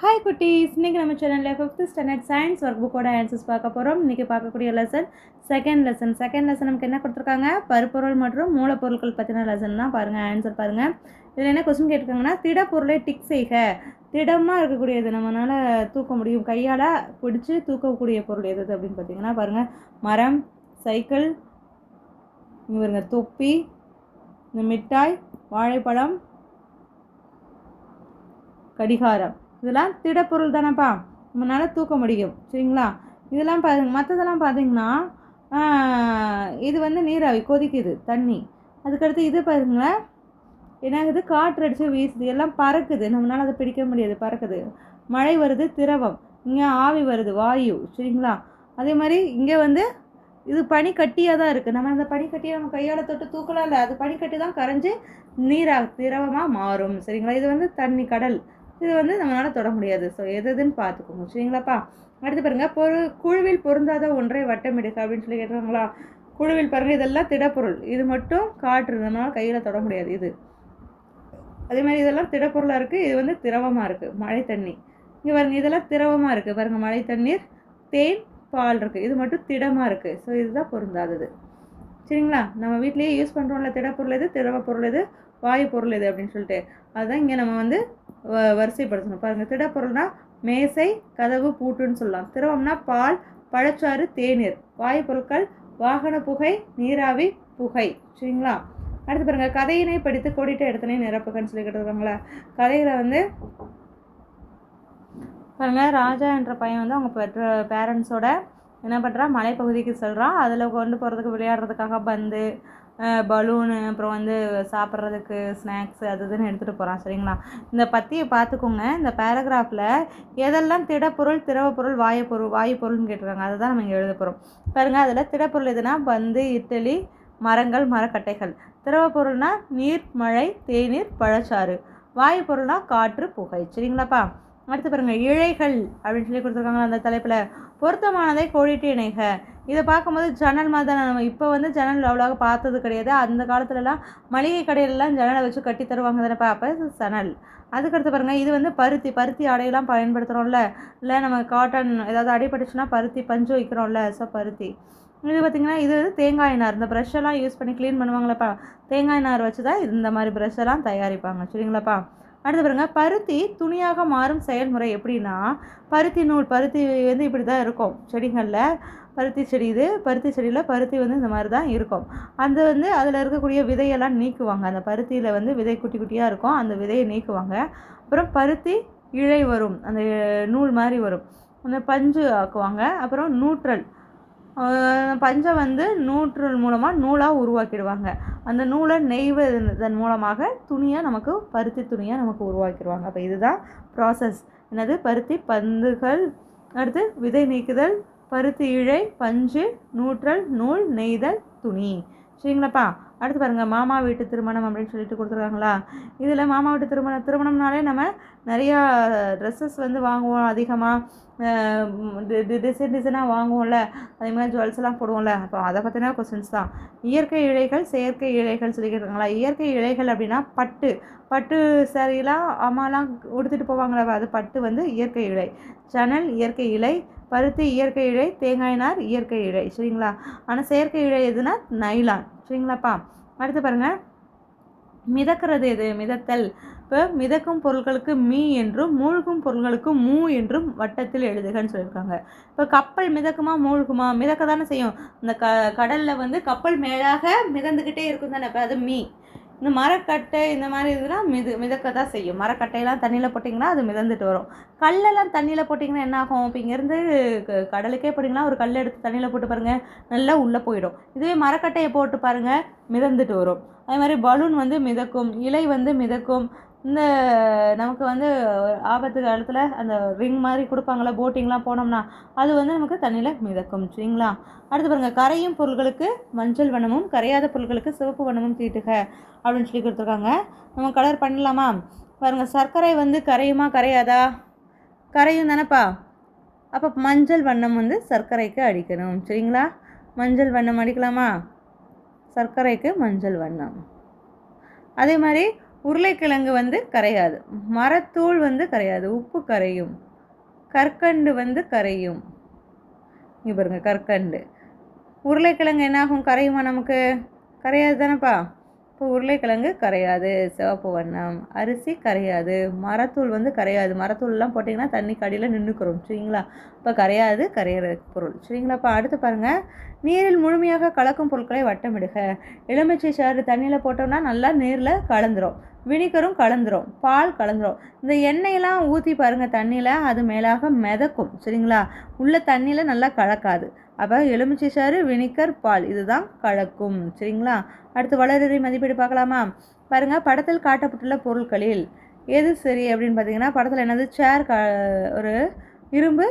Hi குட்டீஸ், இன்றைக்கி நம்ம சேனலில் 5th ஸ்டாண்டர்ட் சயின்ஸ் ஒர்க் புக்கோட ஆன்சர்ஸ் பார்க்க போகிறோம். இன்றைக்கி பார்க்கக்கூடிய லெசன் செகண்ட் லெசன் நமக்கு என்ன கொடுத்துருக்காங்க? பருப்பொருள் மற்றும் மூலப்பொருட்கள் பற்றின லெசன் தான். பாருங்கள், ஆன்சர் பாருங்கள். இதில் என்ன கொஸ்டின் கேட்டிருக்காங்கன்னா, திடப்பொருளை டிக் செய்க. திடமாக இருக்கக்கூடியது, நம்மளால் தூக்க முடியும், கையால் பிடிச்சி தூக்கக்கூடிய பொருள் எது அப்படின்னு பார்த்தீங்கன்னா பாருங்கள், மரம், சைக்கிள், இங்கே பாருங்க தொப்பி, இந்த மிட்டாய், வாழைப்பழம், கடிகாரம். இதெல்லாம் திடப்பொருள் தானேப்பா, நம்மளால் தூக்க முடியும். சரிங்களா? இதெல்லாம் பாருங்க, மற்றதெல்லாம் பார்த்தீங்கன்னா இது வந்து நீராவி, கொதிக்குது தண்ணி. அதுக்கடுத்து இது பாருங்களேன், என்னாகுது, காற்று அடித்து வீசுது, எல்லாம் பறக்குது, நம்மளால் அதை பிடிக்க முடியாது, பறக்குது. மழை வருது, திரவம். இங்கே ஆவி வருது, வாயு. சரிங்களா? அதே மாதிரி இங்கே வந்து இது பனிக்கட்டியாக தான் இருக்குது. நம்ம அந்த பனிக்கட்டியை நம்ம கையால் தொட்டு தூக்கலாம் இல்லை, அது பனிக்கட்டி தான் கரைஞ்சி நீராக திரவமாக மாறும். சரிங்களா? இது வந்து தண்ணி, கடல். இது வந்து நம்மளால் தொட முடியாது. ஸோ எதுன்னு பார்த்துக்கோங்க. சரிங்களாப்பா? அடுத்து பாருங்கள், குழுவில் பொருந்தாத ஒன்றை வட்டமிடுக அப்படின்னு சொல்லி கேட்டுருக்காங்களா? குழுவில் பாருங்கள், இதெல்லாம் திடப்பொருள், இது மட்டும் காற்று, நம்மளால் கையில் தொட முடியாது. இது அதே மாதிரி இதெல்லாம் திடப்பொருளாக இருக்குது, இது வந்து திரவமாக இருக்குது, மழை தண்ணி. இங்கே பாருங்கள், இதெல்லாம் திரவமாக இருக்குது பாருங்கள், மழை தண்ணீர், தேன், பால் இருக்குது, இது மட்டும் திடமாக இருக்குது. ஸோ இதுதான் பொருந்தாதது. சரிங்களா? நம்ம வீட்லேயே யூஸ் பண்ணுறோம்ல, திடப்பொருள் எது, திரவ பொருள் எது, வாயு பொருள் எது அப்படின்னு சொல்லிட்டு, அதுதான் இங்கே நம்ம வந்து வரிசைப்படுத்தணும். பாருங்கள், திடப்பொருள்னா மேசை, கதவு, பூட்டுன்னு சொல்லலாம். திரவம்னா பால், பழச்சாறு, தேநீர். வாயு பொருட்கள் வாகன புகை, நீராவி, புகை. சரிங்களா? அடுத்து பாருங்கள், கதையினை படித்து கோடிட்ட இடத்தினை நிரப்புகன்னு சொல்லி கேட்டுருக்காங்களா? கதையில் வந்து பாருங்கள், ராஜா என்ற பையன் வந்து அவங்க பேரண்ட்ஸோட என்ன பண்ணுறான், மலைப்பகுதிக்கு செல்கிறான். அதில் கொண்டு போகிறதுக்கு விளையாடுறதுக்காக பந்து, பலூனு, அப்புறம் வந்து சாப்பிட்றதுக்கு ஸ்நாக்ஸு, அது இதுன்னு எடுத்துகிட்டு போகிறான். சரிங்களா? இந்த பற்றியை பார்த்துக்கோங்க. இந்த பேராகிராஃபில் எதெல்லாம் திடப்பொருள், திரவப்பொருள், வாயு பொருள்னு கேட்டிருக்காங்க. அதை தான் நம்ம இங்கே எழுத போகிறோம். பாருங்கள், அதில் திடப்பொருள் எதுனா பந்து, இட்லி, மரங்கள், மரக்கட்டைகள். திரவப்பொருள்னா நீர், மழை, தேநீர், பழச்சாறு. வாயு பொருள்னா காற்று, புகை. சரிங்களாப்பா? அடுத்து பாருங்கள், இழைகள் அப்படின்னு சொல்லி கொடுத்துருக்காங்க. அந்த தலைப்பில் பொருத்தமானதை கோடிட்டு இணைக. இதை பார்க்கும்போது ஜன்னல் மாதிரி தான். நம்ம இப்போ வந்து ஜன்னல் அவ்வளோவா பார்த்தது கிடையாது. அந்த காலத்துலலாம் மளிகை கடையிலலாம் ஜன்னலை வச்சு கட்டி தருவாங்க தானேப்பா, அப்போ ஜன்னல். அதுக்கடுத்து பாருங்கள், இது வந்து பருத்தி ஆடையெல்லாம் பயன்படுத்துகிறோம்ல, இல்லை நம்ம காட்டன் ஏதாவது அடிபட்டுச்சுன்னா பருத்தி பஞ்சு வைக்கிறோம்ல, ஸோ பருத்தி. இது பார்த்திங்கன்னா, இது வந்து தேங்காய் நார். இந்த ப்ரஷ்ஷெல்லாம் யூஸ் பண்ணி க்ளீன் பண்ணுவாங்களேப்பா, தேங்காய் நார் வச்சு தான் இந்த மாதிரி ப்ரஷ்ஷெல்லாம் தயாரிப்பாங்க. சரிங்களாப்பா? அடுத்து பாருங்கள், பருத்தி துணியாக மாறும் செயல்முறை எப்படின்னா, பருத்தி வந்து இப்படி தான் இருக்கும் செடிகளில். பருத்தி செடி, இது பருத்தி செடியில் பருத்தி வந்து இந்த மாதிரி தான் இருக்கும். அந்த வந்து அதில் இருக்கக்கூடிய விதையெல்லாம் நீக்குவாங்க. அந்த பருத்தியில் வந்து விதை குட்டி குட்டியாக இருக்கும், அந்த விதையை நீக்குவாங்க. அப்புறம் பருத்தி இழை வரும், அந்த நூல் மாதிரி வரும், அந்த பஞ்சு ஆக்குவாங்க. அப்புறம் நூற்றல், பஞ்சை வந்து நூற்றல் மூலமாக நூலாக உருவாக்கிடுவாங்க. அந்த நூலை நெய்வதன் மூலமாக துணியை நமக்கு, பருத்தி துணியை நமக்கு உருவாக்கிடுவாங்க. அப்போ இதுதான் ப்ராசஸ். என்னது? பருத்தி பந்துகள், அடுத்து விதை நீக்குதல், பருத்தி இழை, பஞ்சு, நூற்றல், நூல், நெய்தல், துணி. சரிங்களாப்பா? அடுத்து பாருங்கள், மாமா வீட்டு திருமணம் அப்படின்னு சொல்லிட்டு கொடுத்துருக்காங்களா? இதில் மாமா வீட்டு திருமணம்னாலே நம்ம நிறையா ட்ரெஸ்ஸஸ் வந்து வாங்குவோம், அதிகமாக டிசைனாக வாங்குவோம்ல, அதே மாதிரி ஜுவல்ஸ்லாம் போடுவோம்ல. அப்போ அதை பற்றின கொஸ்டின்ஸ் தான். இயற்கை இழைகள், செயற்கை இழைகள் சொல்லி கேட்டுருக்காங்களா? இயற்கை இழைகள் அப்படின்னா பட்டு சாரீலாம் அம்மாலாம் உடுத்திட்டு போவாங்களா, அது பட்டு வந்து இயற்கை இழை. ஜன்னல் இயற்கை இழை, பருத்தி இயற்கை இழை, தேங்காய் நார் இயற்கை இழை. சரிங்களா? ஆனால் செயற்கை இழை எதுனா நைலான். சரிங்களாப்பா? அடுத்து பாருங்கள், மிதக்கிறது எது? மிதத்தல். இப்போ மிதக்கும் பொருட்களுக்கு மீ என்றும் மூழ்கும் பொருட்களுக்கு மூ என்றும் வட்டத்தில் எழுதுகன்னு சொல்லியிருக்காங்க. இப்போ கப்பல் மிதக்குமா மூழ்குமா? மிதக்க தானே செய்யும். இந்த கடலில் வந்து கப்பல் மேலாக மிதந்துக்கிட்டே இருக்கும் தானே, இப்போ அது மீ. இந்த மரக்கட்டை இந்த மாதிரி இதெல்லாம் மிதக்க தான் செய்யும். மரக்கட்டையெல்லாம் தண்ணியில் போட்டிங்கன்னா அது மிதந்துட்டு வரும். கல்லெல்லாம் தண்ணியில் போட்டிங்கன்னா என்ன ஆகும்? இப்போ இங்கேருந்து கடலுக்கே போட்டிங்கன்னா ஒரு கல் எடுத்து தண்ணியில் போட்டு பாருங்கள், நல்லா உள்ளே போயிடும். இதுவே மரக்கட்டையை போட்டு பாருங்கள், மிதந்துட்டு வரும். அதே மாதிரி பலூன் வந்து மிதக்கும், இலை வந்து மிதக்கும். இந்த நமக்கு வந்து ஆபத்து காலத்தில் அந்த ரிங் மாதிரி கொடுப்பாங்களே, போட்டிங்லாம் போனோம்னா அது வந்து நமக்கு தண்ணியில் மிதக்கும். சரிங்களா? அடுத்து பாருங்கள், கரையும் பொருட்களுக்கு மஞ்சள் வண்ணமும் கரையாத பொருட்களுக்கு சிவப்பு வண்ணமும் தீட்டுக அப்படின்னு சொல்லி கொடுத்துருக்காங்க. நம்ம கலர் பண்ணலாமா? பாருங்கள், சர்க்கரை வந்து கரையுமா கரையாதா? கரையும் தானேப்பா. அப்போ மஞ்சள் வண்ணம் வந்து சர்க்கரைக்கு அடிக்கணும். சரிங்களா? மஞ்சள் வண்ணம் அடிக்கலாமா? சர்க்கரைக்கு மஞ்சள் வண்ணம். அதே மாதிரி உருளைக்கிழங்கு வந்து கரையாது. மரத்தூள் வந்து கரையாது, உப்பு கரையும். கற்கண்டு வந்து கரையும். இங்கே பாருங்கள், கற்கண்டு. உருளைக்கிழங்கு என்னாகும், கரையுமா நமக்கு? கரையாது தானேப்பா. இப்போ உருளைக்கிழங்கு கரையாது, சிவப்பு வண்ணம். அரிசி கரையாது, மரத்தூள் வந்து கரையாது. மரத்தூள்லாம் போட்டிங்கன்னா தண்ணி கடியில் நின்றுக்கிறோம், சரிங்களா? இப்போ கரையாது, கரையிற பொருள், சரிங்களாப்பா. அடுத்து பாருங்கள், நீரில் முழுமையாக கலக்கும் பொருட்களை வட்டமிடுக. எலுமிச்சை சாறு தண்ணியில் போட்டோம்னா நல்லா நீரில் கலந்துரும். வினிகரும் கலந்துரும், பால் கலந்துரும். இந்த எண்ணெயெல்லாம் ஊற்றி பாருங்கள் தண்ணியில், அது மேலாக மிதக்கும், சரிங்களா? உள்ள தண்ணியில் நல்லா கலக்காது. அப்போ எலுமிச்சை சாறு, வினிகர், பால் இதுதான் கலக்கும், சரிங்களா? அடுத்து வளரறி மதிப்பீடு பார்க்கலாமா? பாருங்கள், படத்தில் காட்டப்பட்டுள்ள பொருட்களில் எது சரி அப்படின்னு பார்த்தீங்கன்னா, படத்தில் என்னது, சேர், ஒரு இரும்பு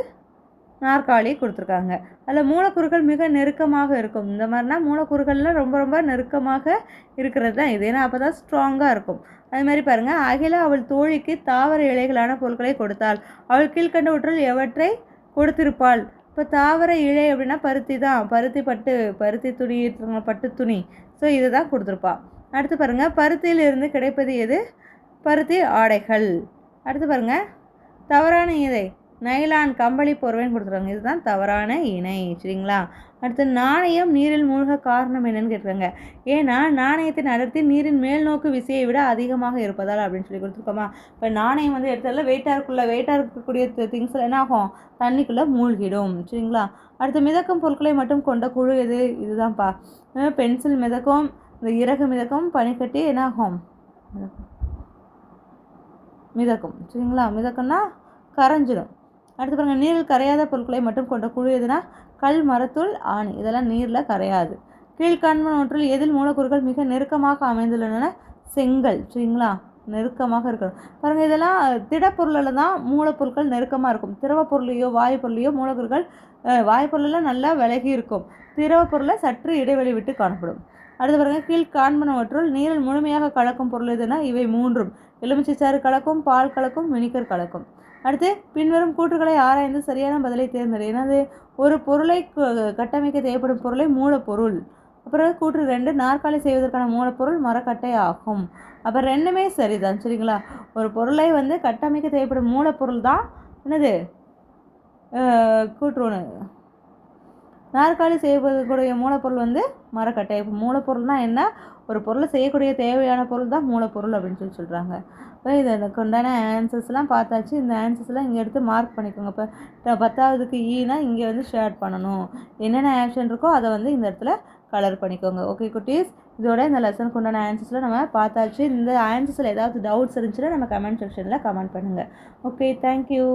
நாற்காலி கொடுத்துருக்காங்க. அதில் மூலக்கூறுகள் மிக நெருக்கமாக இருக்கும். இந்த மாதிரினா மூலக்கூறுகள்லாம் ரொம்ப ரொம்ப நெருக்கமாக இருக்கிறது தான் இது, ஏன்னா அப்போ தான் ஸ்ட்ராங்காக இருக்கும். அது மாதிரி பாருங்கள், அகில அவள் தோழிக்கு தாவர இலைகளான பொருட்களை கொடுத்தாள். அவள் கீழ்கண்டவற்றுள் எவற்றை கொடுத்திருப்பாள்? இப்போ தாவர இலை அப்படின்னா பருத்தி தான், பருத்தி துணி, பட்டு துணி. ஸோ இதை தான் கொடுத்துருப்பா. அடுத்து பாருங்கள், பருத்தியிலிருந்து கிடைப்பது எது? பருத்தி ஆடைகள். அடுத்து பாருங்கள், தவறான இதை நைலான், கம்பளி, போர்வைன்னு கொடுத்துருக்காங்க. இதுதான் தவறான இணை, சரிங்களா? அடுத்து, நாணயம் நீரில் மூழ்க காரணம் என்னன்னு கேட்குறாங்க. ஏன்னா நாணயத்தின் அடர்த்தி நீரின் மேல் நோக்கு விசையை விட அதிகமாக இருப்பதால் அப்படின்னு சொல்லி கொடுத்துருக்கோமா. இப்போ நாணயம் வந்து எடுத்தால வெயிட்டாக இருக்கக்கூடிய திங்ஸில் என்ன ஆகும், தண்ணிக்குள்ளே மூழ்கிடும், சரிங்களா? அடுத்து, மிதக்கும் பொருட்களை மட்டும் கொண்ட குழு எது? இதுதான்ப்பா. பென்சில் மிதக்கும், இந்த இறகு மிதக்கும், பனிக்கட்டி என்ன ஆகும், மிதக்கும், சரிங்களா? மிதக்கும்னா கரைஞ்சிடும். அடுத்து பாருங்கள், நீரில் கரையாத பொருட்களை மட்டும் கொண்ட குழு எதுனா, கல், மரத்தூள், ஆணி. இதெல்லாம் நீரில் கரையாது. கீழ்காண்பனவற்றில் எதில் மூலக்கூறுகள் மிக நெருக்கமாக அமைந்துள்ளன? செங்கல், சரிங்களா? நெருக்கமாக இருக்கணும். பாருங்கள், இதெல்லாம் திடப்பொருளில் தான் மூலப்பொருட்கள் நெருக்கமாக இருக்கும். திரவ பொருளையோ வாயு பொருளையோ மூலக்கூறுகள் வாயு பொருளெல்லாம் நல்லா விலகி இருக்கும், திரவ பொருளை சற்று இடைவெளி விட்டு காணப்படும். அடுத்து பாருங்கள், கீழ்காண்பனவற்றுள் நீரில் முழுமையாக கலக்கும் பொருள் எதுனா, இவை மூன்றும். எலுமிச்சை சாறு கலக்கும், பால் கலக்கும், வினிகர் கலக்கும். அடுத்து, பின்வரும் கூற்றுகளை ஆராய்ந்து சரியான பதிலை தேர்ந்தெடு. என்னது? ஒரு பொருளை கட்டமைக்க தேவைப்படும் பொருளை மூலப்பொருள். அப்புறம் கூற்று 2, நாற்காலி செய்வதற்கான மூலப்பொருள் மரக்கட்டை ஆகும். அப்போ ரெண்டுமே சரிதான், சரிங்களா? ஒரு பொருளை வந்து கட்டமைக்க தேவைப்படும் மூலப்பொருள் தான் என்னது, கூற்று 1. நாற்காலி செய்வதற்குரிய மூலப்பொருள் வந்து மரக்கட்டை. இப்போ மூலப்பொருள்னால் என்ன? ஒரு பொருளை செய்யக்கூடிய தேவையான பொருள் தான் மூலப்பொருள் அப்படின்னு சொல்கிறாங்க. இப்போ இதுக்கு உண்டான ஆன்சர்ஸ்லாம் பார்த்தாச்சு. இந்த ஆன்சர்ஸ்லாம் இங்கே எடுத்து மார்க் பண்ணிக்கோங்க. இப்போ 10வதுக்கு ஈனா இங்கே வந்து ஷேர் பண்ணணும். என்னென்ன ஆக்ஷன் இருக்கோ அதை வந்து இந்த இடத்துல கலர் பண்ணிக்கோங்க. ஓகே குட்டீஸ், இதோட இந்த லெசனுக்கு உண்டான ஆன்சர்ஸ்லாம் நம்ம பார்த்தாச்சு. இந்த ஆன்சர்ஸில் ஏதாவது டவுட்ஸ் இருந்துச்சுன்னா நம்ம கமெண்ட் செக்ஷனில் கமெண்ட் பண்ணுங்கள். Okay, thank you.